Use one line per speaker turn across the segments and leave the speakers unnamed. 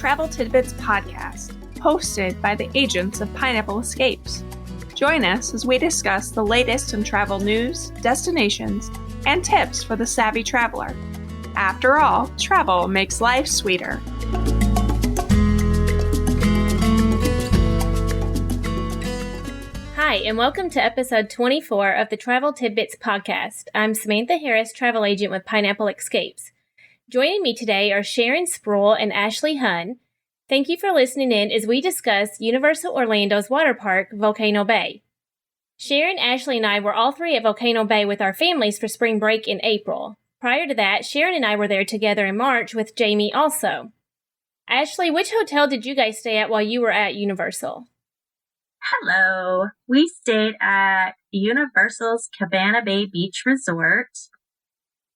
Travel Tidbits podcast, hosted by the agents of Pineapple Escapes. Join us as we discuss the latest in travel news, destinations, and tips for the savvy traveler. After all, travel makes life sweeter.
Hi, and welcome to episode 24 of the Travel Tidbits podcast. I'm Samantha Harris, travel agent with Pineapple Escapes. Joining me today are Sharon Sproul and Ashley Hun. Thank you for listening in as we discuss Universal Orlando's water park, Volcano Bay. Sharon, Ashley, and I were all three at Volcano Bay with our families for spring break in April. Prior to that, Sharon and I were there together in March with Jamie also. Ashley, which hotel did you guys stay at while you were at Universal?
Hello. We stayed at Universal's Cabana Bay Beach Resort,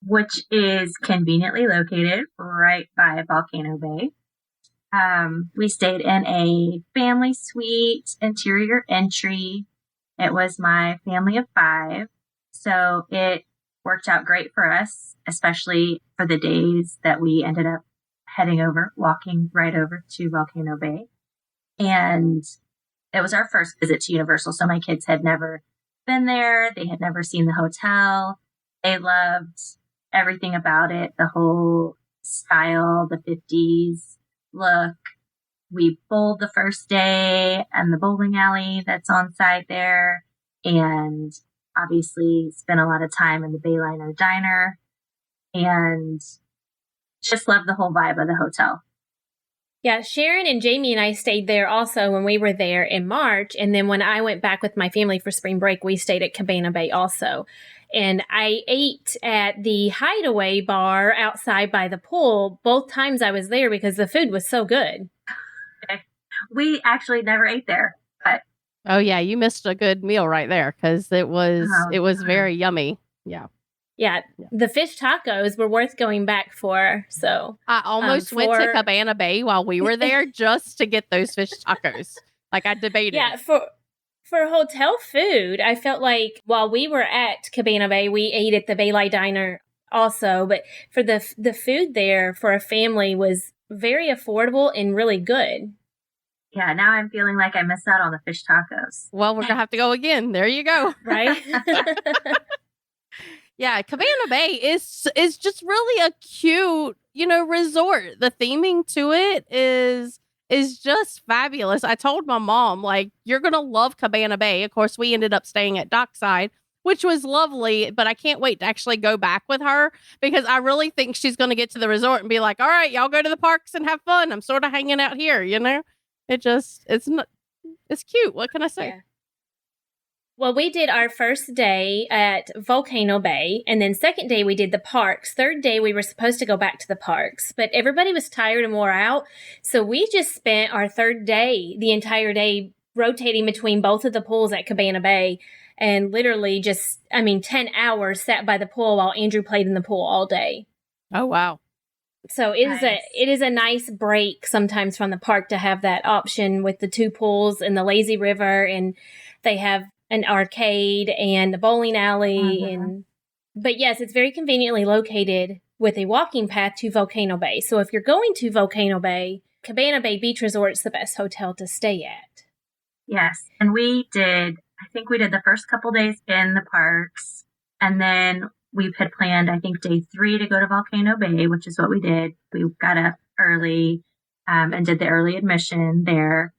which is conveniently located right by Volcano Bay. We stayed in a family suite, interior entry. It was my family of 5, so it worked out great for us, especially for the days that we ended up walking right over to Volcano Bay. And it was our first visit to Universal, so my kids had never been there. They had never seen the hotel. They loved everything about it, the whole style, the 50s look. We bowled the first day and the bowling alley that's on site there, and obviously spent a lot of time in the Bayliner Diner, and just loved the whole vibe of the hotel.
Yeah, Sharon and Jamie and I stayed there also when we were there in March. And then when I went back with my family for spring break, we stayed at Cabana Bay also. And I ate at the Hideaway bar outside by the pool both times I was there because the food was so good.
We actually never ate there, but
oh yeah, you missed a good meal right there because it was very yummy. Yeah,
the fish tacos were worth going back for. So
I almost went to Cabana Bay while we were there just to get those fish tacos. Like I debated.
Yeah, for hotel food, I felt like while we were at Cabana Bay, we ate at the Bayliner Diner also. But for the food there for a family was very affordable and really good.
Yeah, now I'm feeling like I missed out on the fish tacos.
Well, we're gonna have to go again. There you go.
Right.
Yeah, Cabana Bay is just really a cute, resort. The theming to it is just fabulous. I told my mom, like, you're going to love Cabana Bay. Of course, we ended up staying at Dockside, which was lovely, but I can't wait to actually go back with her because I really think she's going to get to the resort and be like, all right, y'all go to the parks and have fun. I'm sort of hanging out here, it's cute. What can I say?
Yeah. Well, we did our first day at Volcano Bay, and then second day we did the parks. Third day we were supposed to go back to the parks, but everybody was tired and wore out, so we just spent our third day, the entire day, rotating between both of the pools at Cabana Bay, and literally 10 hours sat by the pool while Andrew played in the pool all day.
Oh, wow.
So it is a nice break sometimes from the park to have that option with the 2 pools and the lazy river, and they have an arcade and a bowling alley. But yes, it's very conveniently located with a walking path to Volcano Bay. So if you're going to Volcano Bay, Cabana Bay Beach Resort is the best hotel to stay at.
Yes. And I think we did the first couple days in the parks. And then we had planned, I think, day 3 to go to Volcano Bay, which is what we did. We got up early and did the early admission there.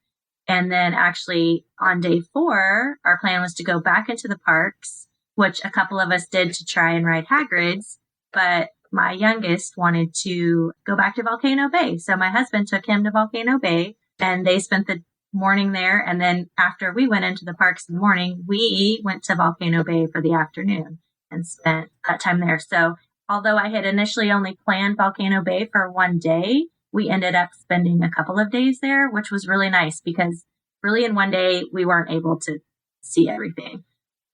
And then actually on day 4, our plan was to go back into the parks, which a couple of us did to try and ride Hagrid's. But my youngest wanted to go back to Volcano Bay. So my husband took him to Volcano Bay and they spent the morning there. And then after we went into the parks in the morning, we went to Volcano Bay for the afternoon and spent that time there. So although I had initially only planned Volcano Bay for one day, we ended up spending a couple of days there, which was really nice because really in one day we weren't able to see everything.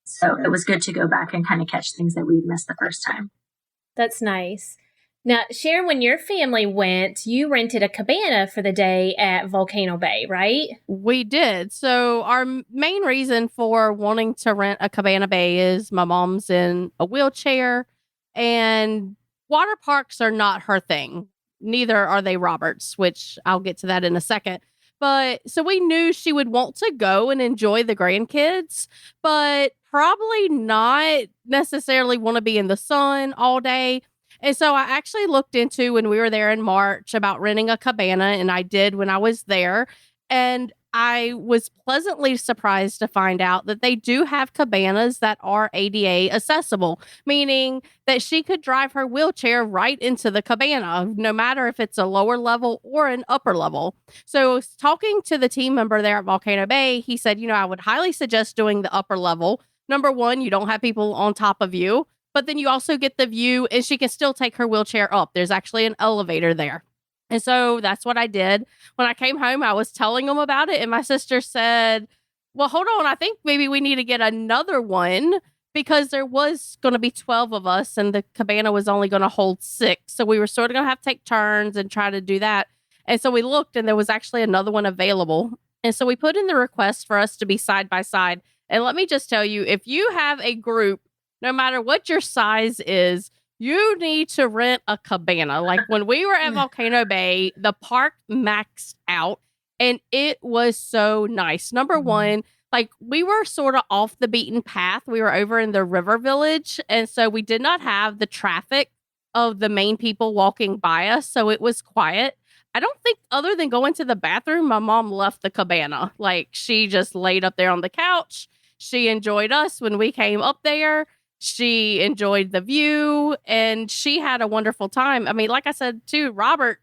So it was good to go back and kind of catch things that we missed the first time.
That's nice. Now, Sharon, when your family went, you rented a cabana for the day at Volcano Bay, right?
We did. So our main reason for wanting to rent a Cabana Bay is my mom's in a wheelchair and water parks are not her thing. neither are they Roberts, which I'll get to that in a second. But so we knew she would want to go and enjoy the grandkids, but probably not necessarily want to be in the sun all day. And so I actually looked into when we were there in March about renting a cabana, and I did when I was there. And I was pleasantly surprised to find out that they do have cabanas that are ADA accessible, meaning that she could drive her wheelchair right into the cabana, no matter if it's a lower level or an upper level. So talking to the team member there at Volcano Bay, he said, I would highly suggest doing the upper level. Number one, you don't have people on top of you, but then you also get the view and she can still take her wheelchair up. There's actually an elevator there. And so that's what I did. When I came home, I was telling them about it. And my sister said, well, hold on. I think maybe we need to get another one because there was going to be 12 of us and the cabana was only going to hold 6. So we were sort of going to have to take turns and try to do that. And so we looked and there was actually another one available. And so we put in the request for us to be side by side. And let me just tell you, if you have a group, no matter what your size is, you need to rent a cabana. Like when we were at Volcano Bay, the park maxed out and it was so nice. Number one, like we were sort of off the beaten path. We were over in the river village. And so we did not have the traffic of the main people walking by us. So it was quiet. I don't think other than going to the bathroom, my mom left the cabana. Like she just laid up there on the couch. She enjoyed us when we came up there. She enjoyed the view and she had a wonderful time. I mean, like I said, too, Robert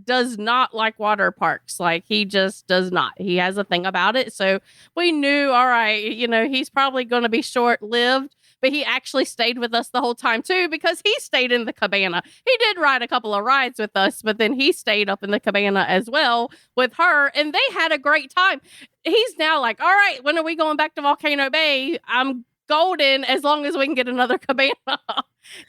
does not like water parks. Like he just does not. He has a thing about it. So we knew, all right, he's probably going to be short lived, but he actually stayed with us the whole time too, because he stayed in the cabana. He did ride a couple of rides with us, but then he stayed up in the cabana as well with her and they had a great time. He's now like, all right, when are we going back to Volcano Bay? I'm golden as long as we can get another cabana.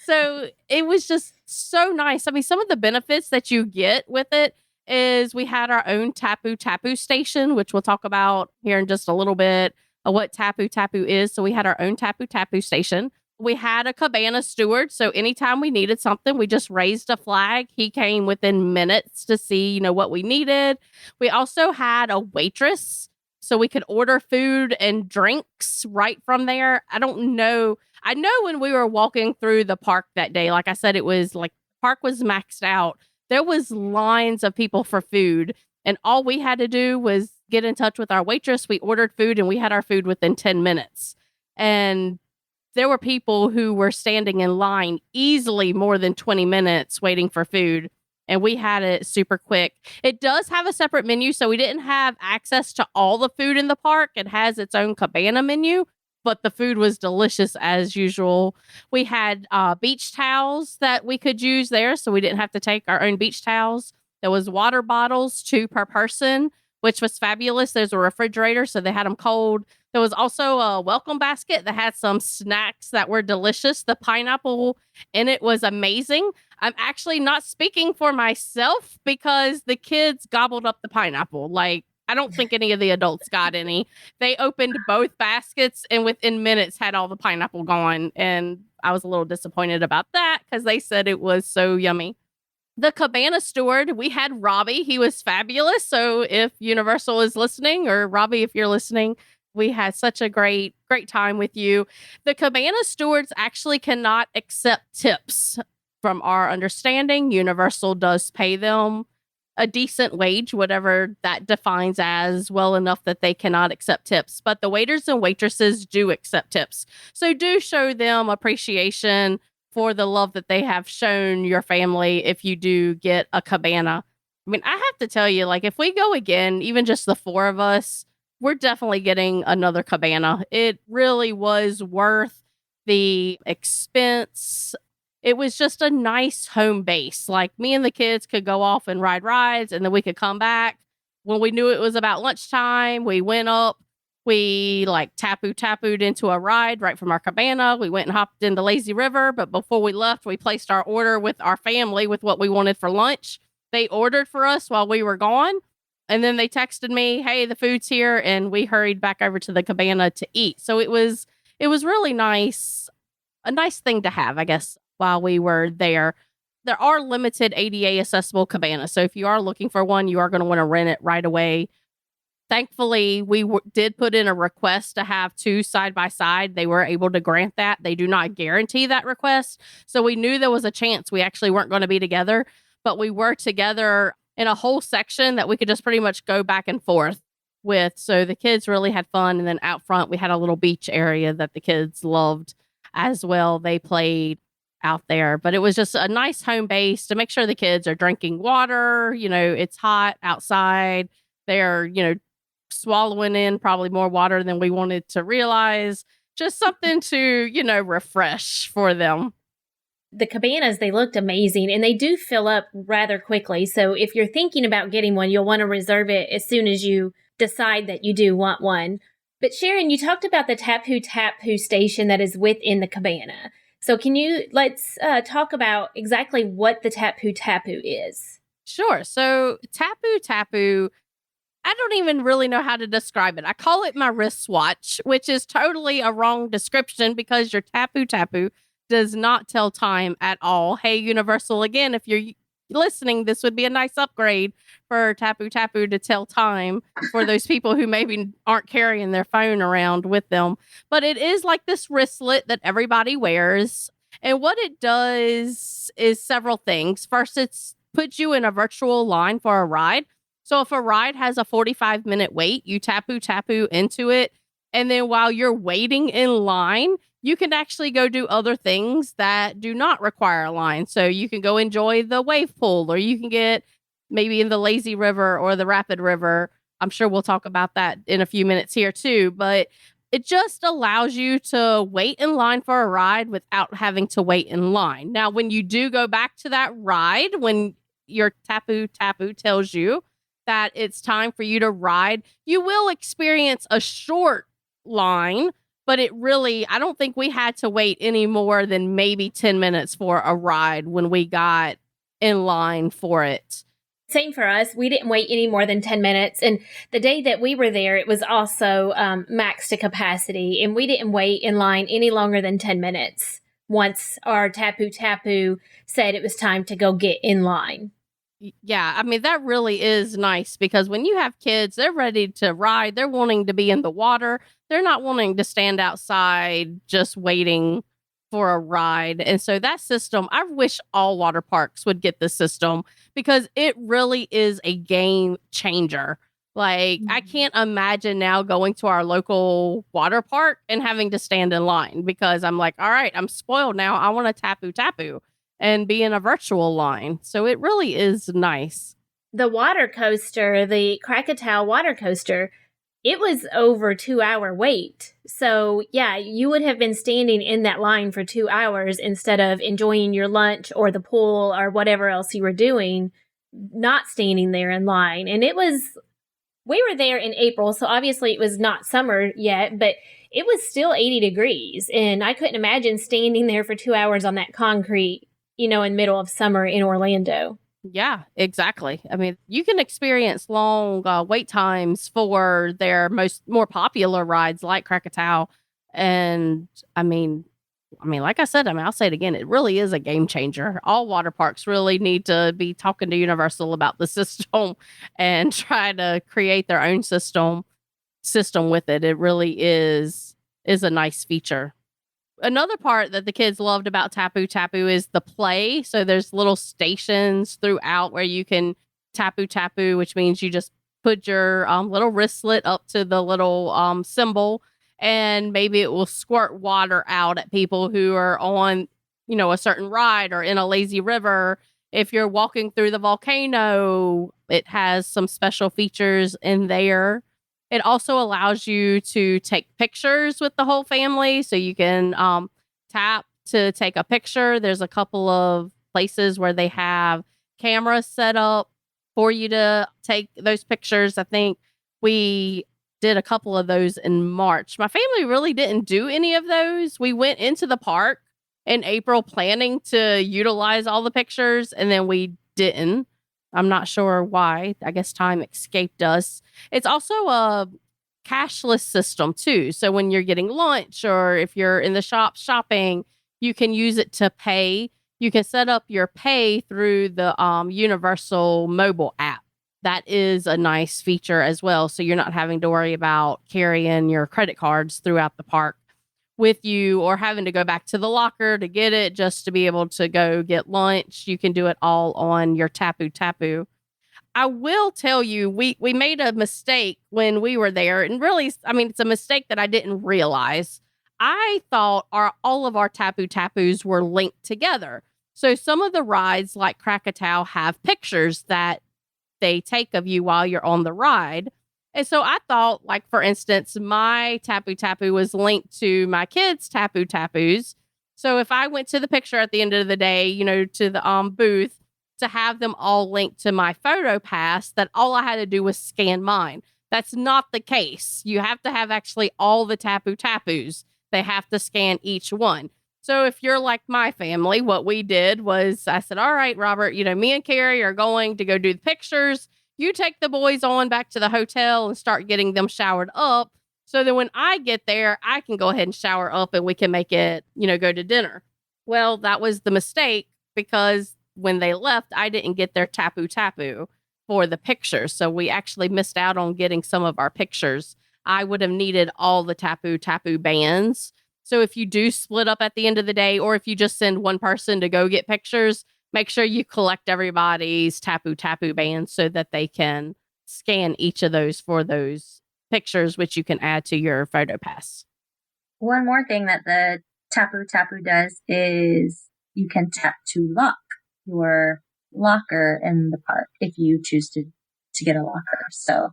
So it was just so nice. I mean, some of the benefits that you get with it is we had our own Tapu Tapu station, which we'll talk about here in just a little bit of what Tapu Tapu is. So we had our own Tapu Tapu station. We had a cabana steward. So anytime we needed something, we just raised a flag. He came within minutes to see, what we needed. We also had a waitress. So we could order food and drinks right from there. I don't know. I know when we were walking through the park that day, like I said, it was like the park was maxed out. There was lines of people for food. And all we had to do was get in touch with our waitress. We ordered food and we had our food within 10 minutes. And there were people who were standing in line easily more than 20 minutes waiting for food. And we had it super quick. It does have a separate menu, so we didn't have access to all the food in the park. It has its own cabana menu, but the food was delicious as usual. We had beach towels that we could use there, so we didn't have to take our own beach towels. There was water bottles, 2 per person, which was fabulous. There's a refrigerator, so they had them cold. There was also a welcome basket that had some snacks that were delicious. The pineapple in it was amazing. I'm actually not speaking for myself because the kids gobbled up the pineapple. Like, I don't think any of the adults got any. They opened both baskets and within minutes had all the pineapple gone. And I was a little disappointed about that because they said it was so yummy. The cabana steward, we had Robbie. He was fabulous. So if Universal is listening, or Robbie, if you're listening, we had such a great time with you. The cabana stewards actually cannot accept tips. From our understanding, Universal does pay them a decent wage, whatever that defines as, well enough that they cannot accept tips. But the waiters and waitresses do accept tips. So do show them appreciation for the love that they have shown your family if you do get a cabana. I mean, I have to tell you, like, if we go again, even just the 4 of us, we're definitely getting another cabana. It really was worth the expense. It was just a nice home base. Like me and the kids could go off and ride rides and then we could come back. When we knew it was about lunchtime, we went up, we like tapu'd into a ride right from our cabana. We went and hopped in the lazy river. But before we left, we placed our order with our family with what we wanted for lunch. They ordered for us while we were gone. And then they texted me, hey, the food's here. And we hurried back over to the cabana to eat. So it was really nice. A nice thing to have, I guess, while we were there. there are limited ADA accessible cabanas. So if you are looking for one, you are going to want to rent it right away. Thankfully, we did put in a request to have 2 side by side. They were able to grant that. They do not guarantee that request. So we knew there was a chance we actually weren't going to be together, but we were together in a whole section that we could just pretty much go back and forth with. So the kids really had fun. And then out front, we had a little beach area that the kids loved as well. They played out there, but it was just a nice home base to make sure the kids are drinking water. It's hot outside. They're, swallowing in probably more water than we wanted to realize. Just something to, refresh for them.
The cabanas, they looked amazing, and they do fill up rather quickly. So if you're thinking about getting one, you'll want to reserve it as soon as you decide that you do want one. But Sharon, you talked about the TapuTapu station that is within the cabana. So let's talk about exactly what the TapuTapu is.
Sure. So TapuTapu, I don't even really know how to describe it. I call it my wristwatch, which is totally a wrong description because your TapuTapu does not tell time at all. Hey, Universal, again, if you're listening, this would be a nice upgrade for TapuTapu to tell time for those people who maybe aren't carrying their phone around with them. But it is like this wristlet that everybody wears. And what it does is several things. First, it's puts you in a virtual line for a ride. So if a ride has a 45-minute wait, you TapuTapu into it. And then while you're waiting in line, you can actually go do other things that do not require a line. So you can go enjoy the wave pool, or you can get maybe in the lazy river or the rapid river. I'm sure we'll talk about that in a few minutes here too. But it just allows you to wait in line for a ride without having to wait in line. Now, when you do go back to that ride, when your TapuTapu tells you that it's time for you to ride, you will experience a short line, but I don't think we had to wait any more than maybe 10 minutes for a ride when we got in line for it.
Same for us. We didn't wait any more than 10 minutes. And the day that we were there, it was also max to capacity. And we didn't wait in line any longer than 10 minutes once our TapuTapu said it was time to go get in line.
Yeah, I mean, that really is nice because when you have kids, they're ready to ride. They're wanting to be in the water. They're not wanting to stand outside just waiting for a ride. And so that system, I wish all water parks would get this system because it really is a game changer. Like, I can't imagine now going to our local water park and having to stand in line because I'm like, all right, I'm spoiled now. I want to TapuTapu and be in a virtual line. So it really is nice.
The water coaster, the Krakatau water coaster, it was over 2-hour wait. So yeah, you would have been standing in that line for 2 hours instead of enjoying your lunch or the pool or whatever else you were doing, not standing there in line. And we were there in April, so obviously it was not summer yet, but it was still 80 degrees. And I couldn't imagine standing there for 2 hours on that concrete, in middle of summer in Orlando.
Yeah, exactly. I mean, you can experience long wait times for their more popular rides like Krakatau. And I mean, like I said, I'll say it again. It really is a game changer. All water parks really need to be talking to Universal about the system and try to create their own system with it. It really is a nice feature. Another part that the kids loved about TapuTapu is the play. So there's little stations throughout where you can TapuTapu, which means you just put your little wristlet up to the little symbol, and maybe it will squirt water out at people who are on, a certain ride or in a lazy river. If you're walking through the volcano, it has some special features in there. It also allows you to take pictures with the whole family. So you can tap to take a picture. There's a couple of places where they have cameras set up for you to take those pictures. I think we did a couple of those in March. My family really didn't do any of those. We went into the park in April planning to utilize all the pictures, and then we didn't. I'm not sure why. I guess time escaped us. It's also a cashless system too. So when you're getting lunch or if you're in the shop shopping, you can use it to pay. you can set up your pay through the Universal mobile app. That is a nice feature as well. So you're not having to worry about carrying your credit cards throughout the park with you or having to go back to the locker to get it just to be able to go get lunch. You can do it all on your Tapu Tapu. I will tell you, we made a mistake when we were there. And really, I mean, it's a mistake that I didn't realize. I thought all of our Tapu Tapus were linked together. So some of the rides like Krakatau have pictures that they take of you while you're on the ride. And so I thought, like, for instance, my Tapu Tapu was linked to my kids' Tapu Tapus. So if I went to the picture at the end of the day, you know, to the booth, to have them all linked to my photo pass, that all I had to do was scan mine. That's not the case. You have to have actually all the Tapu Tapus. They have to scan each one. So if you're like my family, what we did was I said, all right, Robert, you know, me and Carrie are going to go do the pictures. You take the boys on back to the hotel and start getting them showered up. So that when I get there, I can go ahead and shower up and we can make it, you know, go to dinner. Well, that was the mistake because when they left, I didn't get their Tapu Tapu for the pictures. So we actually missed out on getting some of our pictures. I would have needed all the Tapu Tapu bands. So if you do split up at the end of the day, or if you just send one person to go get pictures, make sure you collect everybody's Tapu Tapu bands so that they can scan each of those for those pictures, which you can add to your photo pass.
One more thing that the Tapu Tapu does is you can tap to lock your locker in the park if you choose to get a locker. So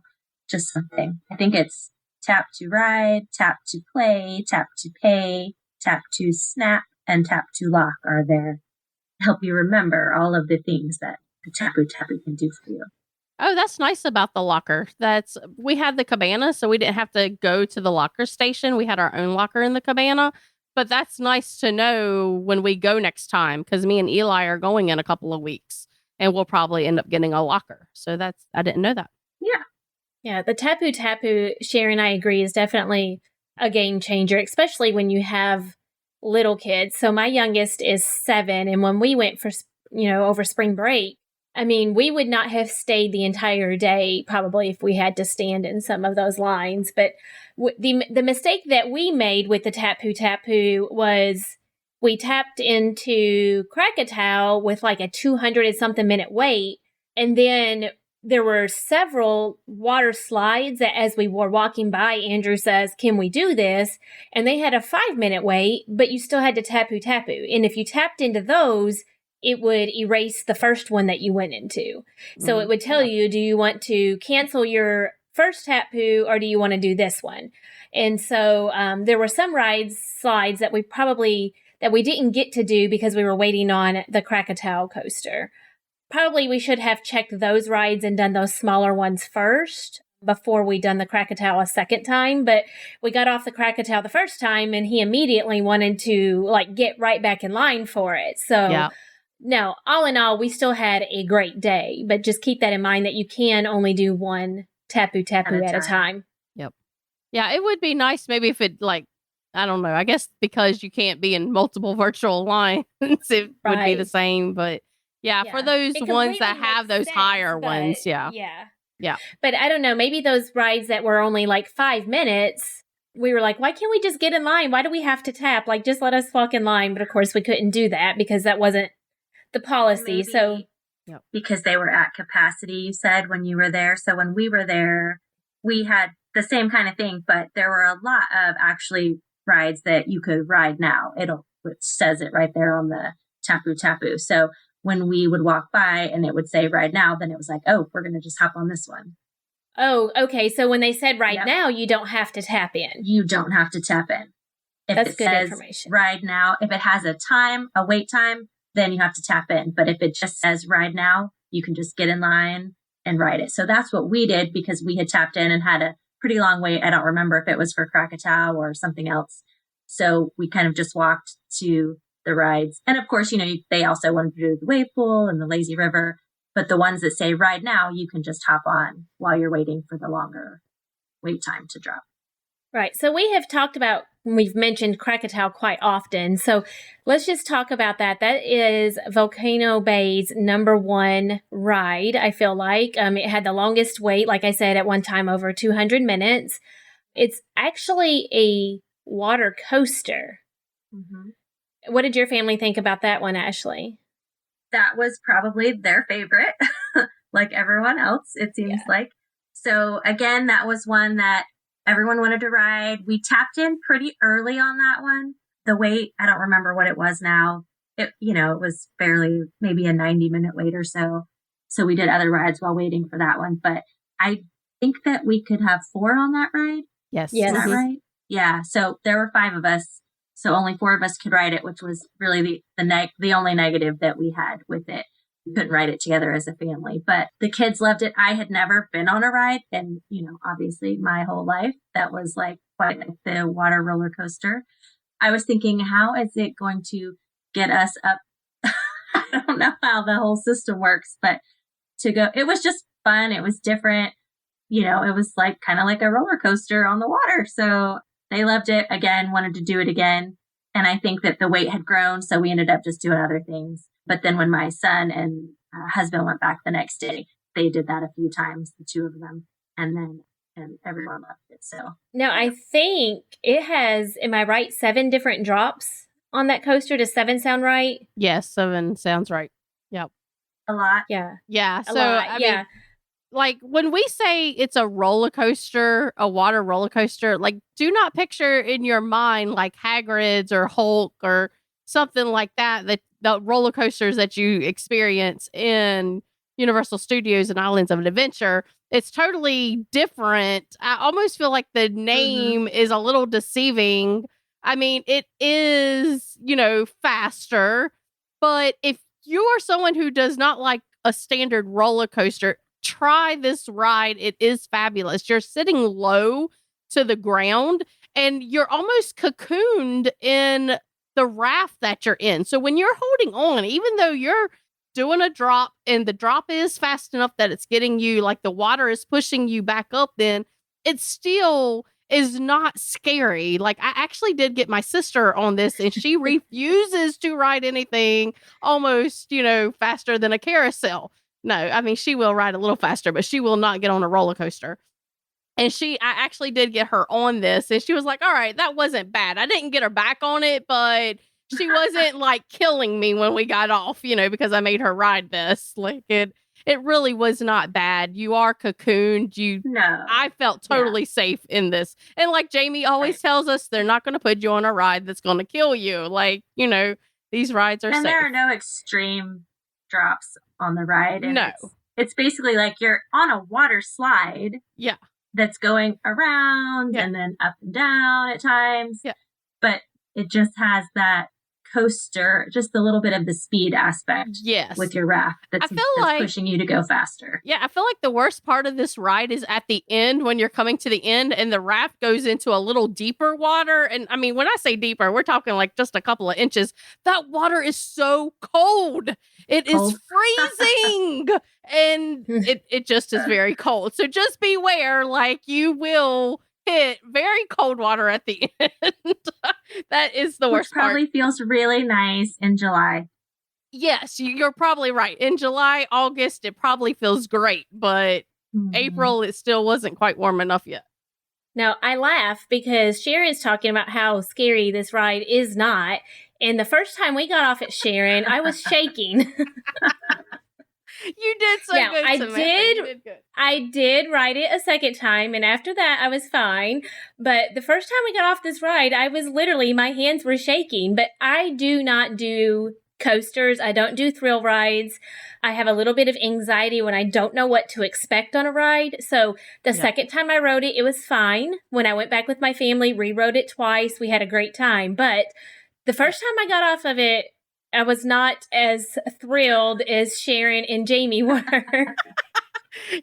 just something. I think it's tap to ride, tap to play, tap to pay, tap to snap, and tap to lock are there to help you remember all of the things that the Tapu Tapu can do for you.
Oh, that's nice about the locker. We had the cabana, so we didn't have to go to the locker station. We had our own locker in the cabana. But that's nice to know when we go next time, because me and Eli are going in a couple of weeks and we'll probably end up getting a locker. So I didn't know that.
Yeah.
Yeah, the Tapu Tapu, Sharon, I agree, is definitely a game changer, especially when you have little kids. So my youngest is 7. And when we went for, over spring break, I mean, we would not have stayed the entire day probably if we had to stand in some of those lines. But the mistake that we made with the Tapu Tapu was we tapped into Krakatau with like a 200 and something minute wait. And then there were several water slides that as we were walking by, Andrew says, can we do this? And they had a 5-minute wait, but you still had to Tapu Tapu. And if you tapped into those, it would erase the first one that you went into. So it would tell you, do you want to cancel your first Tapu or do you want to do this one? And so there were some slides that we didn't get to do because we were waiting on the Krakatau coaster. Probably we should have checked those rides and done those smaller ones first before we done the Krakatau a second time. But we got off the Krakatau the first time and he immediately wanted to get right back in line for it. So no, all in all, we still had a great day, but just keep that in mind that you can only do one Tapu Tapu at a time.
Yep. Yeah, it would be nice maybe if it I don't know. I guess because you can't be in multiple virtual lines, it would be the same. But yeah, for those ones that have those higher ones, yeah. But I don't know, maybe those rides that were only 5 minutes, we were like, why can't we just get in line? Why do we have to tap? Just let us walk in line. But of course we couldn't do that because that wasn't the policy.
Maybe because they were at capacity, you said, when you were there. So when we were there, we had the same kind of thing, but there were a lot of actually rides that you could ride now. It says it right there on the Tapu Tapu. So when we would walk by and it would say ride now, then it was like, oh, we're going to just hop on this one.
Oh, okay. So when they said ride now, you don't have to tap in.
You don't have to tap in. If
That's
it
good
says
information.
Ride now, if it has a wait time, then you have to tap in. But if it just says ride now, you can just get in line and ride it. So that's what we did because we had tapped in and had a pretty long wait. I don't remember if it was for Krakatau or something else. So we kind of just walked to the rides. And of course, they also wanted to do the wave pool and the lazy river. But the ones that say ride now, you can just hop on while you're waiting for the longer wait time to drop.
Right. So we've mentioned Krakatau quite often. So let's just talk about that. That is Volcano Bay's number one ride, I feel like. It had the longest wait, like I said, at one time over 200 minutes. It's actually a water coaster.
Mm-hmm.
What did your family think about that one, Ashley?
That was probably their favorite, like everyone else, it seems like. So again, that was one that everyone wanted to ride. We tapped in pretty early on that one. The wait, I don't remember what it was now. It was barely maybe a 90-minute wait or so. So we did other rides while waiting for that one. But I think that we could have 4 on that ride.
Yes.
Is that right? Yeah. So there were 5 of us. So only 4 of us could ride it, which was really the only negative that we had with it. We couldn't ride it together as a family, but the kids loved it. I had never been on a ride, and obviously my whole life that was like quite like the water roller coaster. I was thinking, how is it going to get us up? I don't know how the whole system works, but to go, it was just fun. It was different. It was like kind of like a roller coaster on the water. So they loved it. Again, wanted to do it again. And I think that the wait had grown, so we ended up just doing other things. But then when my son and husband went back the next day, they did that a few times, the 2 of them, and everyone loved it. So
now I think it has, am I right, 7 different drops on that coaster? Does 7 sound right?
Yes, 7 sounds right. Yep.
A lot.
Yeah.
Yeah. So
I mean,
like when we say it's a roller coaster, a water roller coaster, like do not picture in your mind like Hagrid's or Hulk or something like that, the roller coasters that you experience in Universal Studios and Islands of Adventure. It's totally different. I almost feel like the name is a little deceiving. I mean, it is, faster, but if you are someone who does not like a standard roller coaster, try this ride. It is fabulous. You're sitting low to the ground and you're almost cocooned in the raft that you're in. So when you're holding on, even though you're doing a drop and the drop is fast enough that it's getting you, like the water is pushing you back up, then it still is not scary. Like I actually did get my sister on this and she refuses to ride anything almost, faster than a carousel. No, I mean, she will ride a little faster, but she will not get on a roller coaster. And I actually did get her on this and she was like, all right, that wasn't bad. I didn't get her back on it, but she wasn't like killing me when we got off, because I made her ride this. Like it really was not bad. You are cocooned. I felt totally safe in this. And like Jamie always tells us, they're not going to put you on a ride that's going to kill you. Like, these rides are safe.
And there are no extreme drops on the ride. And
no.
It's basically like you're on a water slide.
Yeah.
That's going around and then up and down at times.
Yeah.
But it just has that coaster, just a little bit of the speed aspect.
Yes.
With your raft that's pushing you to go faster.
Yeah, I feel like the worst part of this ride is at the end when you're coming to the end and the raft goes into a little deeper water. And I mean, when I say deeper, we're talking like just a couple of inches. That water is so cold. It is freezing. And it just is very cold. So just beware, like you will hit very cold water at the end. That is the worst part.
Probably feels really nice in July.
Yes, you're probably right. In July, August, it probably feels great, but April, it still wasn't quite warm enough yet.
Now, I laugh because Sharon's talking about how scary this ride is not. And the first time we got off at Sharon, I was shaking.
You did so good, Samantha.
I did ride it a second time, and after that, I was fine. But the first time we got off this ride, I was literally, my hands were shaking. But I do not do coasters. I don't do thrill rides. I have a little bit of anxiety when I don't know what to expect on a ride. So the second time I rode it, it was fine. When I went back with my family, rode it twice. We had a great time. But the first time I got off of it, I was not as thrilled as Sharon and Jamie were.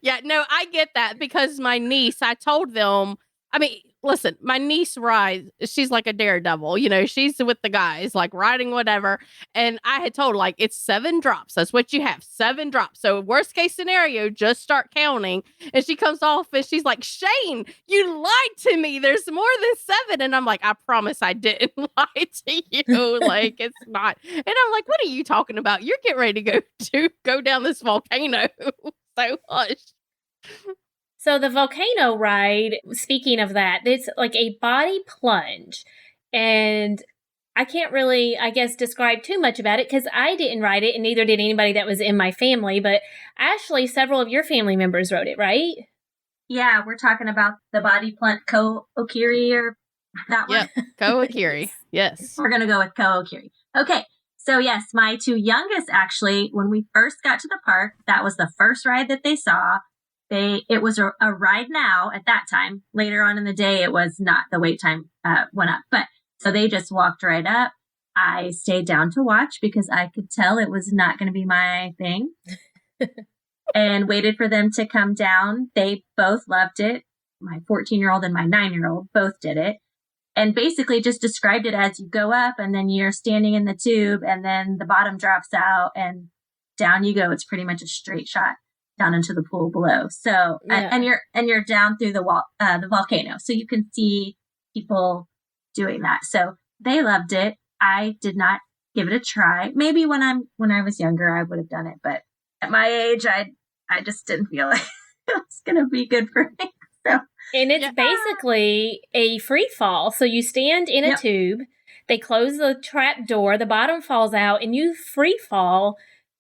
Yeah, no, I get that because my niece, I told them, I mean, listen, my niece rides, she's like a daredevil, she's with the guys, like riding whatever. And I had told her, like, it's 7 drops. That's what you have, 7 drops. So worst case scenario, just start counting. And she comes off and she's like, Shane, you lied to me. There's more than 7. And I'm like, I promise I didn't lie to you. Like, it's not. And I'm like, what are you talking about? You're getting ready to go down this volcano. So hush.
So the Volcano Ride, speaking of that, it's like a body plunge. And I can't really, I guess, describe too much about it because I didn't ride it and neither did anybody that was in my family. But Ashley, several of your family members rode it, right?
Yeah, we're talking about the body plunge Ko-Okiri or that one?
Yep, Ko-Okiri. Yes.
We're going to go with Ko-Okiri. Okay. So yes, my 2 youngest, actually, when we first got to the park, that was the first ride that they saw. It was a ride now at that time. Later on in the day, it was not. The wait time went up. But so they just walked right up. I stayed down to watch because I could tell it was not going to be my thing and waited for them to come down. They both loved it. My 14-year-old and my 9-year-old both did it. And basically just described it as you go up and then you're standing in the tube and then the bottom drops out and down you go. It's pretty much a straight shot down into the pool below. So,
Yeah.
and you're down through the volcano. So you can see people doing that. So they loved it. I did not give it a try. Maybe when I was younger, I would have done it. But at my age, I just didn't feel like it was going to be good for me. So.
And it's basically a free fall. So you stand in a tube, they close the trap door, the bottom falls out, and you free fall.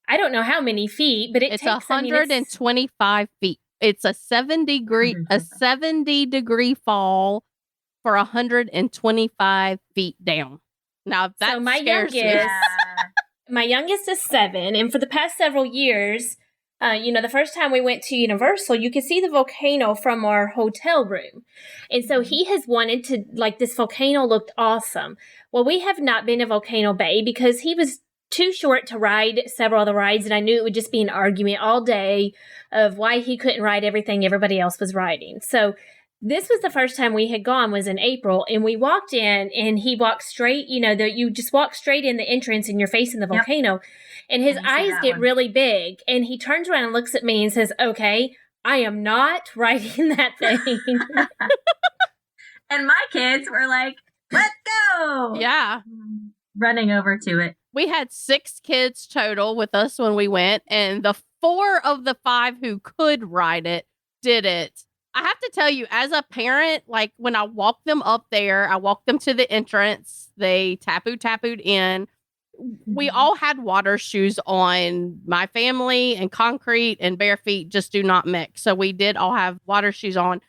I don't know how many feet, but
it's 125 feet. It's a 70-degree fall for 125 feet down. Now that
so my youngest is 7, and for the past several years, the first time we went to Universal, you could see the volcano from our hotel room. And so he has wanted to, like, this volcano looked awesome. Well, we have not been to Volcano Bay because he was too short to ride several of the rides. And I knew it would just be an argument all day of why he couldn't ride everything everybody else was riding. So this was the first time we had gone, was in April, and we walked in and he walked straight, you just walk straight in the entrance and you're facing the volcano. And his eyes get really big and he turns around and looks at me and says, okay, I am not riding that thing.
And my kids were like, let's go.
Yeah.
Running over to it.
We had 6 kids total with us when we went, and the 4 of the 5 who could ride it did it. I have to tell you, as a parent, like when I walked them up there, I walked them to the entrance. They tapu'd in. We all had water shoes on. My family and concrete and bare feet just do not mix. So we did all have water shoes on.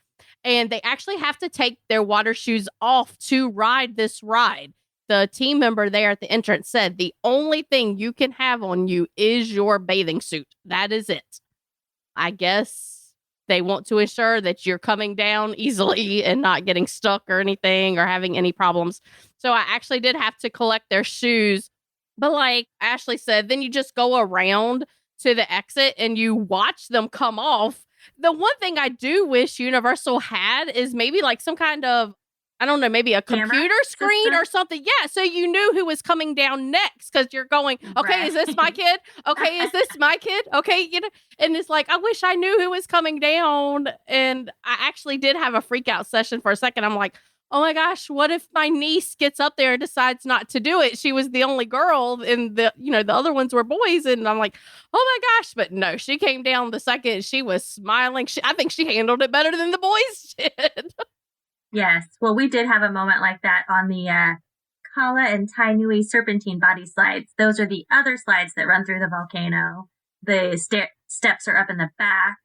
And they actually have to take their water shoes off to ride this ride. The team member there at the entrance said the only thing you can have on you is your bathing suit. That is it. I guess they want to ensure that you're coming down easily and not getting stuck or anything or having any problems. So I actually did have to collect their shoes. But like Ashley said, then you just go around to the exit and you watch them come off. The one thing I do wish Universal had is maybe like some kind of, I don't know, maybe a computer screen or something. Yeah, so you knew who was coming down next because you're going, okay, is this my kid? Okay, is this my kid? Okay, and it's like, I wish I knew who was coming down. And I actually did have a freak out session for a second. I'm like, oh my gosh, what if my niece gets up there and decides not to do it? She was the only girl and the other ones were boys. And I'm like, oh my gosh. But no, she came down the second. She was smiling. I think she handled it better than the boys did.
Yes. Well, we did have a moment like that on the Kala and Tainui serpentine body slides. Those are the other slides that run through the volcano. The steps are up in the back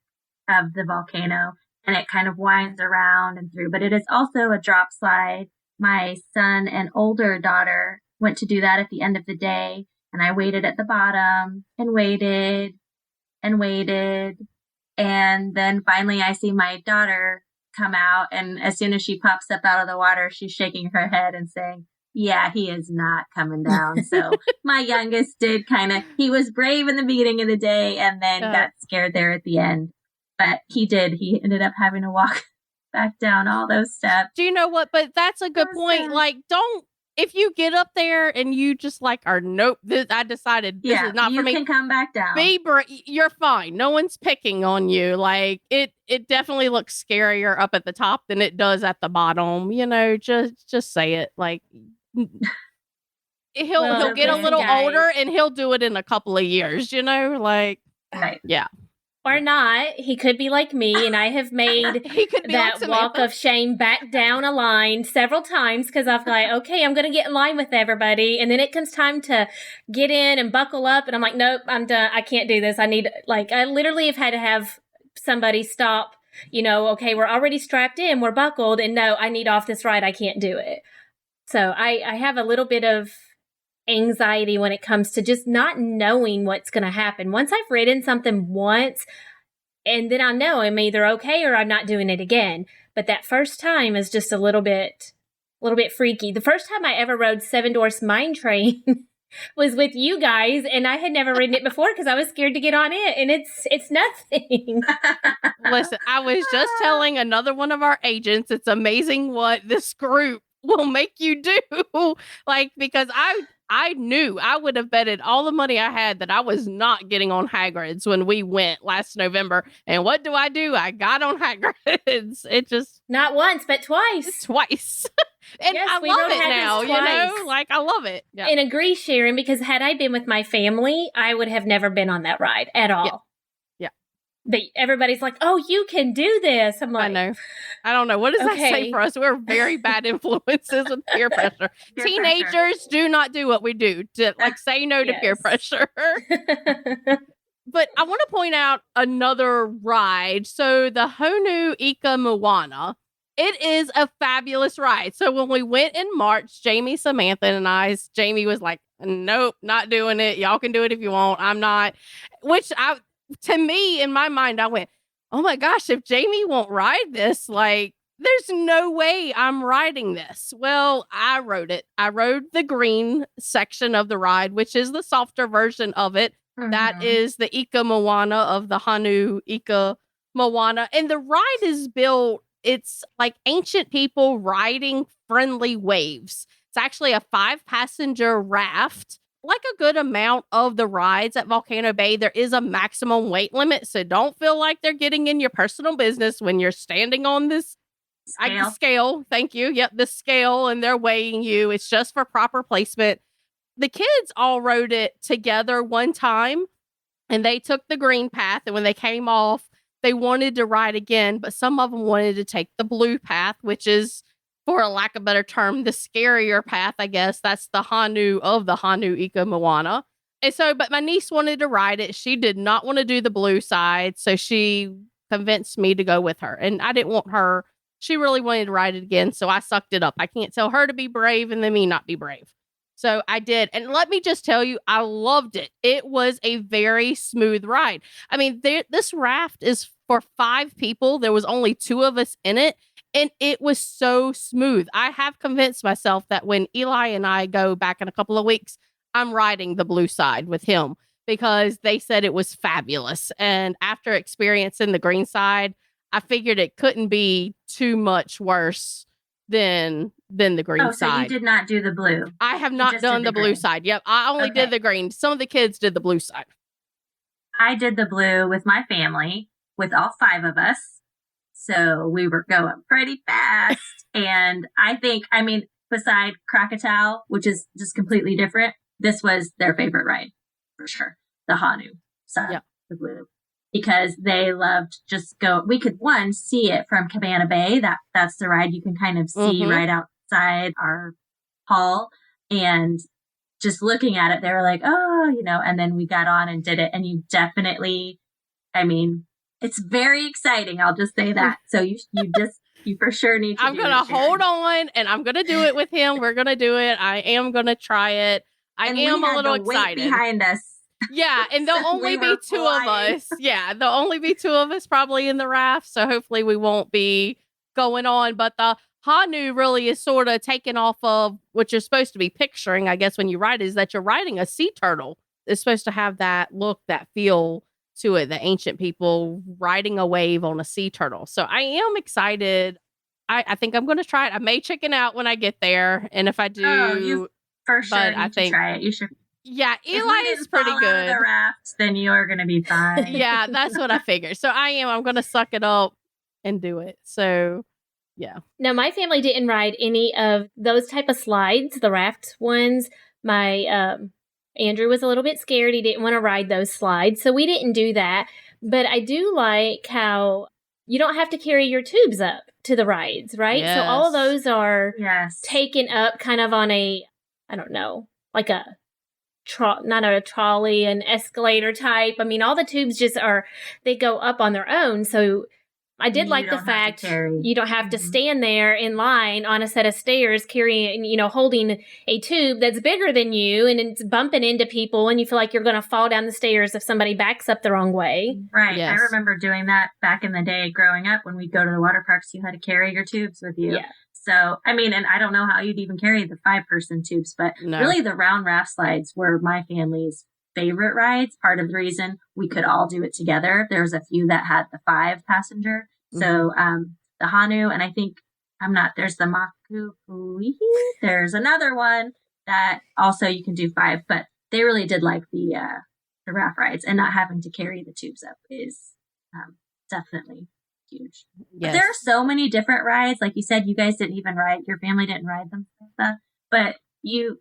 of the volcano, and it kind of winds around and through. But it is also a drop slide. My son and older daughter went to do that at the end of the day, and I waited at the bottom and waited and waited. And then finally I see my daughter come out, and as soon as she pops up out of the water, she's shaking her head and saying, yeah, he is not coming down. So my youngest did he was brave in the beginning of the day and then got scared there at the end. But he ended up having to walk back down all those steps.
Do you know what? But that's a good point. Like, if you get up there and you just like are nope, I decided this is not for me.
You can come back down.
You're fine. No one's picking on you. Like it definitely looks scarier up at the top than it does at the bottom. You know, just say it. Like he'll get a little older and he'll do it in a couple of years. You know, like yeah.
Or not. He could be like me, and I have made that like walk of shame back down a line several times because I'm like, okay, I'm going to get in line with everybody. And then it comes time to get in and buckle up. And I'm like, nope, I'm done. I can't do this. I literally have had to have somebody stop, okay, we're already strapped in. We're buckled. And no, I need off this ride. I can't do it. So I have a little bit of anxiety when it comes to just not knowing what's going to happen. Once I've ridden something once, and then I know I'm either okay or I'm not doing it again. But that first time is just a little bit freaky. The first time I ever rode Seven Dwarfs Mine Train was with you guys, and I had never ridden it before because I was scared to get on it, and it's nothing.
Listen, I was just telling another one of our agents, it's amazing what this group will make you do. Like, because I knew I would have betted all the money I had that I was not getting on Hagrid's when we went last November. And what do? I got on Hagrid's. It just...
Not once, but twice.
Twice. And yes, I love it now, like I love it. Yeah.
And agree, Sharon, because had I been with my family, I would have never been on that ride at all.
Yeah.
But everybody's like, oh, you can do this. I'm like...
I know. I don't know. What does that say for us? We're very bad influences with peer pressure. Teenagers do not do what we do. To say no to peer pressure. But I want to point out another ride. So the Honu Ika Moana, it is a fabulous ride. So when we went in March, Jamie, Samantha, and I, Jamie was like, nope, not doing it. Y'all can do it if you want. I'm not. To me, in my mind, I went, oh my gosh, if Jamie won't ride this, like, there's no way I'm riding this. Well, I rode it. I rode the green section of the ride, which is the softer version of it. Mm-hmm. That is the Ika Moana of the Honu Ika Moana. And the ride is built, it's like ancient people riding friendly waves. It's actually a 5-passenger raft. Like a good amount of the rides at Volcano Bay, there is a maximum weight limit. So don't feel like they're getting in your personal business when you're standing on this scale. Thank you. Yep, the scale, and they're weighing you. It's just for proper placement. The kids all rode it together one time, and they took the green path. And when they came off, they wanted to ride again, but some of them wanted to take the blue path, which is, for a lack of a better term, the scarier path, I guess. That's the Honu of the Honu Ika Moana. And so, but my niece wanted to ride it. She did not want to do the blue side. So she convinced me to go with her. And I didn't want her. She really wanted to ride it again. So I sucked it up. I can't tell her to be brave and then me not be brave. So I did. And let me just tell you, I loved it. It was a very smooth ride. I mean, this raft is for 5 people. There was only 2 of us in it. And it was so smooth. I have convinced myself that when Eli and I go back in a couple of weeks, I'm riding the blue side with him because they said it was fabulous. And after experiencing the green side, I figured it couldn't be too much worse than the green side.
So you did not do the blue?
I have not done the blue side. Yep, I only did the green. Some of the kids did the blue side.
I did the blue with my family, with all 5 of us. So we were going pretty fast. And I think, beside Krakatau, which is just completely different, this was their favorite ride for sure. The Honu side, the blue. Because they loved we could see it from Cabana Bay. That's the ride you can kind of see right outside our hall. And just looking at it, they were like, oh, and then we got on and did it. And you definitely, it's very exciting. I'll just say that. So you for sure need to.
I'm going to hold on and I'm going to do it with him. We're going to do it. I am going to try it. I am a little excited.
Behind us.
Yeah. And there'll only be 2 of us. Yeah. There'll only be 2 of us probably in the raft. So hopefully we won't be going on. But the Honu really is sort of taken off of what you're supposed to be picturing, I guess, when you ride, is that you're riding a sea turtle. It's supposed to have that look, that feel to it, the ancient people riding a wave on a sea turtle. So I am excited. I think I'm going to try it. I may chicken out when I get there. And if I do,
you for sure need to try it. You should.
Yeah,
If we
Eli
didn't
is pretty
fall out of
good.
the raft, then you're going to be fine.
Yeah, that's what I figured. So I'm going to suck it up and do it. So, yeah.
Now, my family didn't ride any of those type of slides, the raft ones. My Andrew was a little bit scared. He didn't want to ride those slides, so we didn't do that. But I do like how you don't have to carry your tubes up to the rides, right?
Yes.
So all of those are
Yes.
taken up kind of on a, I don't know, like a not a trolley, an escalator type. I mean, all the tubes just they go up on their own. So I did like the fact you don't have to stand there in line on a set of stairs carrying, holding a tube that's bigger than you, and it's bumping into people and you feel like you're going to fall down the stairs if somebody backs up the wrong way.
Right.
Yes.
I remember doing that back in the day growing up when we'd go to the water parks. You had to carry your tubes with you.
Yeah.
So, I mean, and I don't know how you'd even carry the 5-person tubes, but really the round raft slides were my family's favorite rides. Part of the reason we could all do it together. There's a few that had the 5-passenger. So, the Honu, and I think there's the Makupui. There's another one that also you can do 5, but they really did like the raft rides, and not having to carry the tubes up is definitely huge.
Yes.
But there are so many different rides. Like you said, you guys didn't even ride, your family didn't ride them, but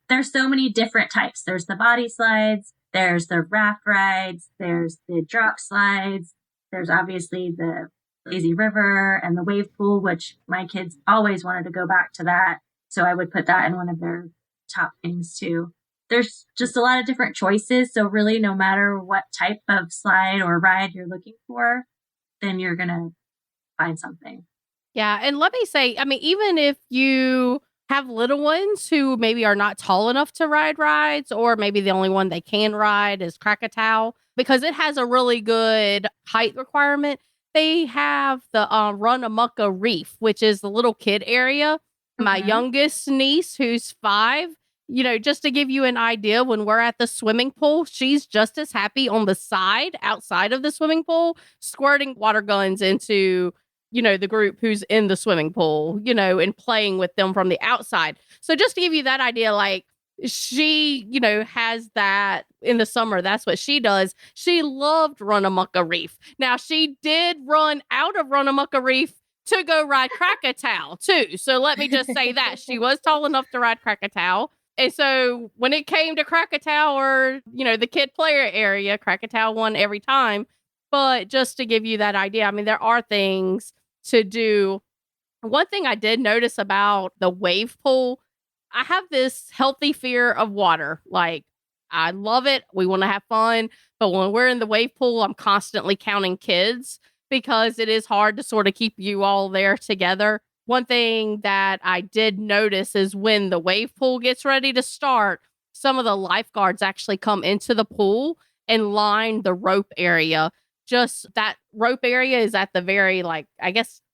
there's so many different types. There's the body slides, there's the raft rides, there's the drop slides, there's obviously the lazy river and the wave pool, which my kids always wanted to go back to that. So I would put that in one of their top things too. There's just a lot of different choices. So really, no matter what type of slide or ride you're looking for, then you're going to find something.
Yeah. And let me say, I mean, even if you have little ones who maybe are not tall enough to ride rides, or maybe the only one they can ride is Krakatau, because it has a really good height requirement. They have the Runamucka Reef, which is the little kid area. My youngest niece, who's 5, just to give you an idea, when we're at the swimming pool, she's just as happy on the side, outside of the swimming pool, squirting water guns into, the group who's in the swimming pool, and playing with them from the outside. So just to give you that idea, like, she, has that in the summer. That's what she does. She loved Runamucka Reef. Now, she did run out of Runamucka Reef to go ride Krakatau, too. So let me just say that. She was tall enough to ride Krakatau. And so when it came to Krakatau, or, the kid player area, Krakatau won every time. But just to give you that idea, I mean, there are things to do. One thing I did notice about the wave pool, I have this healthy fear of water. Like, I love it. We want to have fun. But when we're in the wave pool, I'm constantly counting kids because it is hard to sort of keep you all there together. One thing that I did notice is when the wave pool gets ready to start, some of the lifeguards actually come into the pool and line the rope area. Just that rope area is at the very,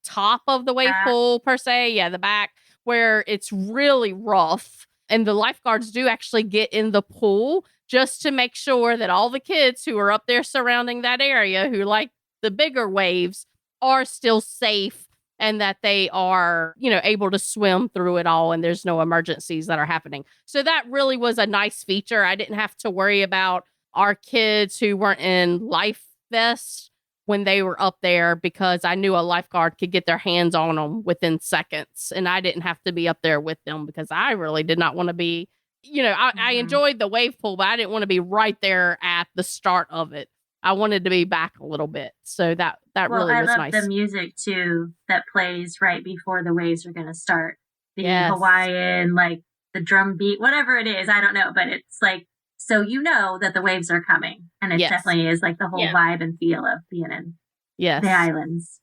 top of the wave pool per se. Yeah, the back, where it's really rough. And the lifeguards do actually get in the pool just to make sure that all the kids who are up there surrounding that area, who like the bigger waves, are still safe, and that they are, able to swim through it all, and there's no emergencies that are happening. So that really was a nice feature. I didn't have to worry about our kids who weren't in life vests when they were up there, because I knew a lifeguard could get their hands on them within seconds, and I didn't have to be up there with them, because I really did not want to be, I enjoyed the wave pool, but I didn't want to be right there at the start of it. I wanted to be back a little bit. So that really was nice.
I love the music too that plays right before the waves are going to start. The Hawaiian, like the drum beat, whatever it is, I don't know, but it's like, so that the waves are coming. And it definitely is like the whole vibe and feel of being in the islands.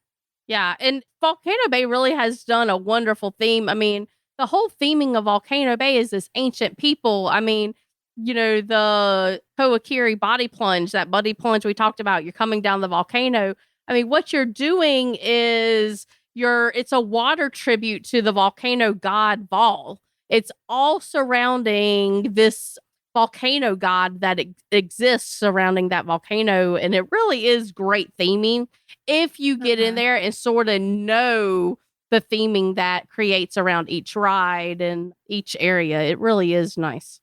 Yeah. And Volcano Bay really has done a wonderful theme. I mean, the whole theming of Volcano Bay is this ancient people. I mean, the Koakiri body plunge, that body plunge we talked about, you're coming down the volcano. I mean, what you're doing is it's a water tribute to the volcano god Vol. It's all surrounding this volcano god that exists surrounding that volcano. And it really is great theming if you get in there and sort of know the theming that creates around each ride and each area. It really is nice.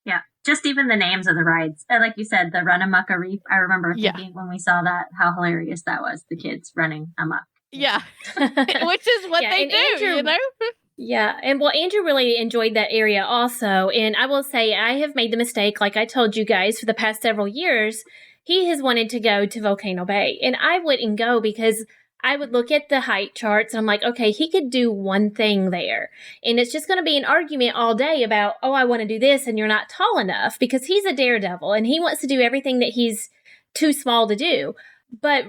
Yeah, just even the names of the rides. Like you said, the Run Amok Reef. I remember thinking when we saw that, how hilarious that was, the kids running amok.
Yeah, which is what they do,
Andrew,
you know?
Yeah, and Andrew really enjoyed that area also. And I will say, I have made the mistake, like I told you guys, for the past several years, he has wanted to go to Volcano Bay. And I wouldn't go because I would look at the height charts and I'm like, okay, he could do one thing there. And it's just going to be an argument all day about, oh, I want to do this and you're not tall enough, because he's a daredevil and he wants to do everything that he's too small to do. But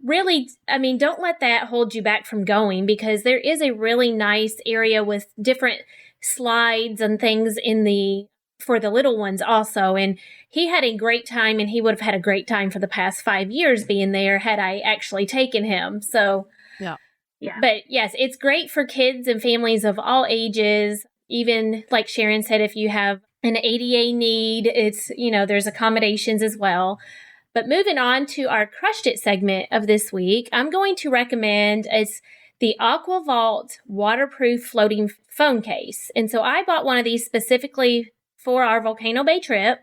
really, I mean, don't let that hold you back from going, because there is a really nice area with different slides and things for the little ones also. And he had a great time, and he would have had a great time for the past 5 years being there had I actually taken him. So,
yeah.
But yes, it's great for kids and families of all ages. Even like Sharon said, if you have an ADA need, it's, there's accommodations as well. But moving on to our Crushed It segment of this week, I'm going to recommend the Aqua Vault waterproof floating phone case. And so I bought one of these specifically for our Volcano Bay trip,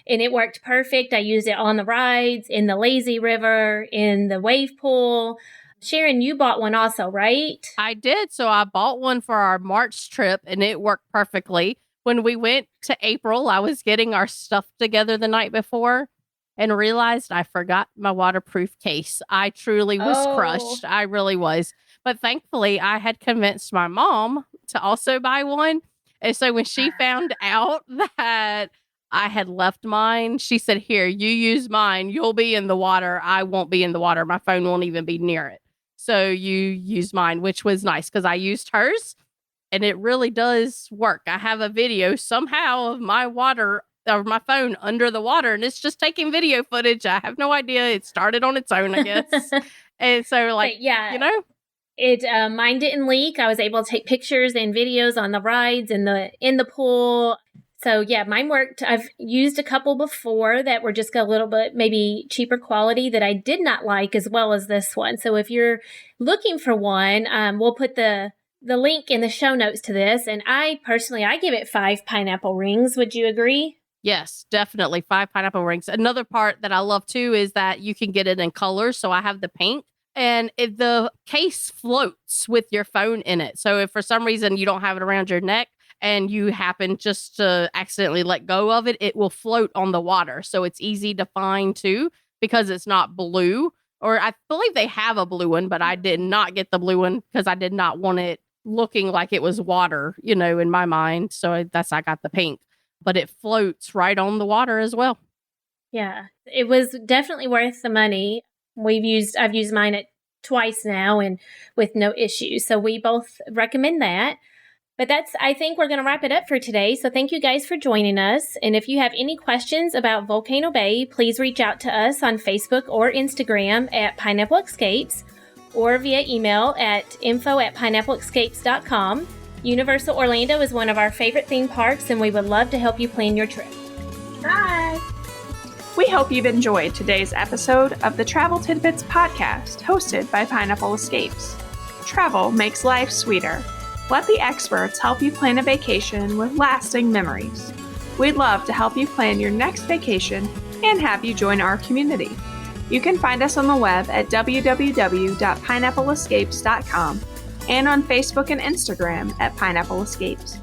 and it worked perfect. I used it on the rides, in the lazy river, in the wave pool. Sharon, you bought one also, right?
I did. So I bought one for our March trip, and it worked perfectly. When we went to April, I was getting our stuff together the night before and realized I forgot my waterproof case. I truly was crushed. I really was. But thankfully, I had convinced my mom to also buy one. And so when she found out that I had left mine, she said, here, you use mine. You'll be in the water. I won't be in the water. My phone won't even be near it. So you use mine, which was nice because I used hers and it really does work. I have a video somehow of my phone under the water, and it's just taking video footage. I have no idea. It started on its own, I guess. And so
mine didn't leak. I was able to take pictures and videos on the rides and in the pool. So yeah, mine worked. I've used a couple before that were just a little bit maybe cheaper quality that I did not like as well as this one. So if you're looking for one, we'll put the link in the show notes to this. And I give it 5 pineapple rings. Would you agree?
Yes, definitely 5 pineapple rings. Another part that I love too is that you can get it in colors. So I have the pink, and the case floats with your phone in it. So if for some reason you don't have it around your neck and you happen just to accidentally let go of it, it will float on the water. So it's easy to find too, because it's not blue. Or I believe they have a blue one, but I did not get the blue one because I did not want it looking like it was water, in my mind. So I got the pink. But it floats right on the water as well.
Yeah, it was definitely worth the money. I've used mine twice now and with no issues. So we both recommend that. But I think we're going to wrap it up for today. So thank you guys for joining us. And if you have any questions about Volcano Bay, please reach out to us on Facebook or Instagram at Pineapple Escapes, or via email at info@pineappleescapes.com. Universal Orlando is one of our favorite theme parks, and we would love to help you plan your trip.
Bye!
We hope you've enjoyed today's episode of the Travel Tidbits podcast, hosted by Pineapple Escapes. Travel makes life sweeter. Let the experts help you plan a vacation with lasting memories. We'd love to help you plan your next vacation and have you join our community. You can find us on the web at www.pineappleescapes.com and on Facebook and Instagram at Pineapple Escapes.